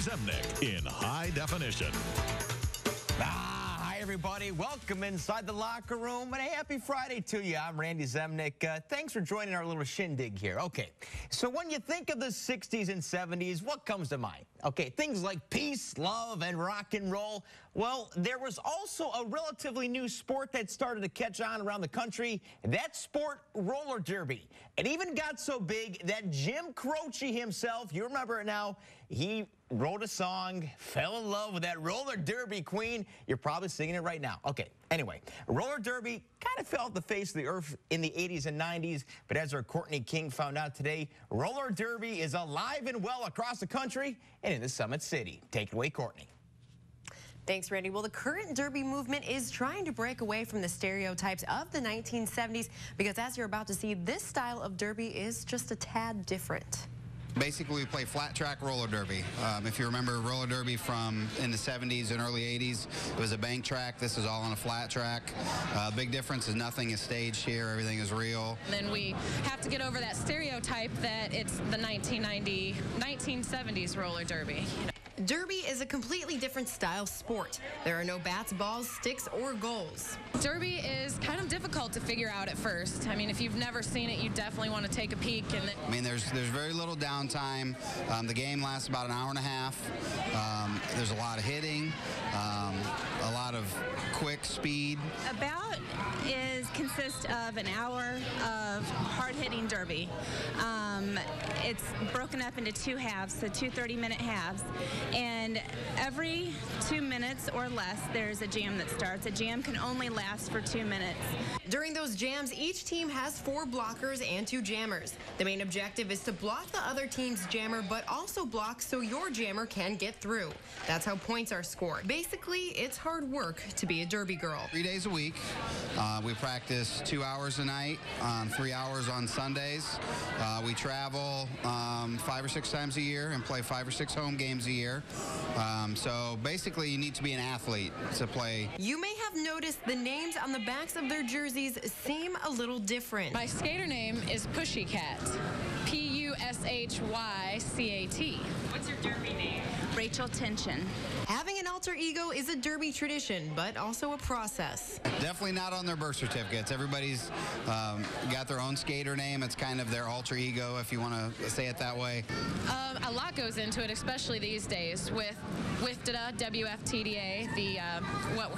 Zemnick in high definition. Hi, everybody. Welcome inside the locker room, and a happy Friday to you. I'm Randy Zemnick. Thanks for joining our little shindig here. Okay, so when you think of the 60s and 70s, what comes to mind? Okay, things like peace, love, and rock and roll. Well, there was also a relatively new sport that started to catch on around the country. That sport, roller derby. It even got so big that Jim Croce himself, you remember it now, he wrote a song, fell in love with that roller derby queen. You're probably singing it right now. Okay, anyway, roller derby kind of fell off the face of the earth in the 80s and 90s, but as our Courtney King found out today, roller derby is alive and well across the country and in the Summit City. Take it away, Courtney. Thanks, Randy. Well, the current derby movement is trying to break away from the stereotypes of the 1970s because, as you're about to see, this style of derby is just a tad different. Basically, we play flat track roller derby. If you remember roller derby from in the 70s and early 80s, it was a bank track. This is all on a flat track. Big difference is nothing is staged here. Everything is real. Then we have to get over that stereotype that it's the 1970s roller derby. Derby is a completely different style sport. There are no bats, balls, sticks, or goals. Derby is kind of difficult to figure out at first. I mean, if you've never seen it, you definitely want to take a peek. I mean, there's very little downtime. The game lasts about an hour and a half. There's a lot of hitting, a lot of quick speed. A bout consists of an hour of hard-hitting derby. It's broken up into two halves, so two 30-minute halves. And every 2 minutes or less, there's a jam that starts. A jam can only last for 2 minutes. During those jams, each team has 4 blockers and 2 jammers. The main objective is to block the other team's jammer, but also block so your jammer can get through. That's how points are scored. Basically, it's hard work to be a derby girl. 3 days a week. We practice 2 hours a night, 3 hours on Sundays. We travel 5 or 6 times a year and play 5 or 6 home games a year. So basically, you need to be an athlete to play. You may have noticed the names on the backs of their jerseys seem a little different. My skater name is Pushycat. P-U-S-H-Y-C-A-T. What's your derby name? Rachel Tension. Having an alter ego is a derby tradition, but also a process. Definitely not on their birth certificates. Everybody's got their own skater name. It's kind of their alter ego, if you want to say it that way. A lot goes into it, especially these days with WFTDA, WFTDA,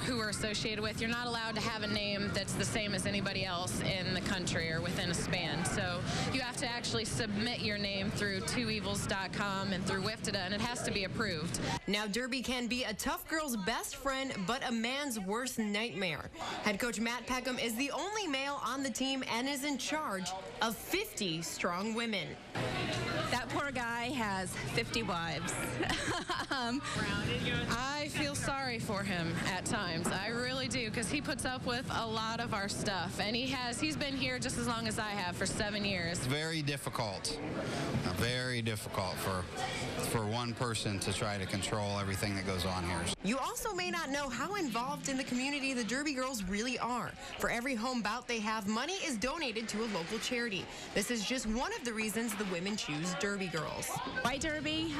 who we're associated with. You're not allowed to have a name that's the same as anybody else in the country or within a span. So you have to actually submit your name through twoevils.com and through WFTDA, and it has to be approved. Now, derby can be a tough girl's best friend, but a man's worst nightmare. Head coach Matt Peckham is the only male on the team and is in charge of 50 strong women. That poor guy has 50 wives. I feel sorry for him at times. I really do, because he puts up with a lot of our stuff, and he's been here just as long as I have for 7 years. Very difficult for one person to try to control everything that goes on here. You also may not know how involved in the community the Derby Girls really are. For every home bout they have, money is donated to a local charity. This is just one of the reasons the women choose Derby Girls. Why derby?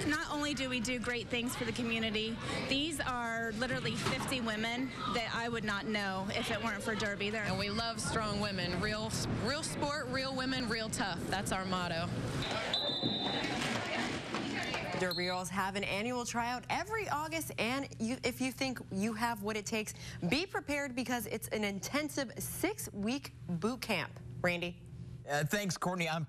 Not only do we do great things for the community, these are literally 50 women that I would not know if it weren't for derby. And we love strong women. Real sport, real women, real tough. That's our motto. Derby Girls have an annual tryout every August, and if you think you have what it takes, be prepared because it's an intensive 6-week boot camp. Randy? Thanks, Courtney. I'm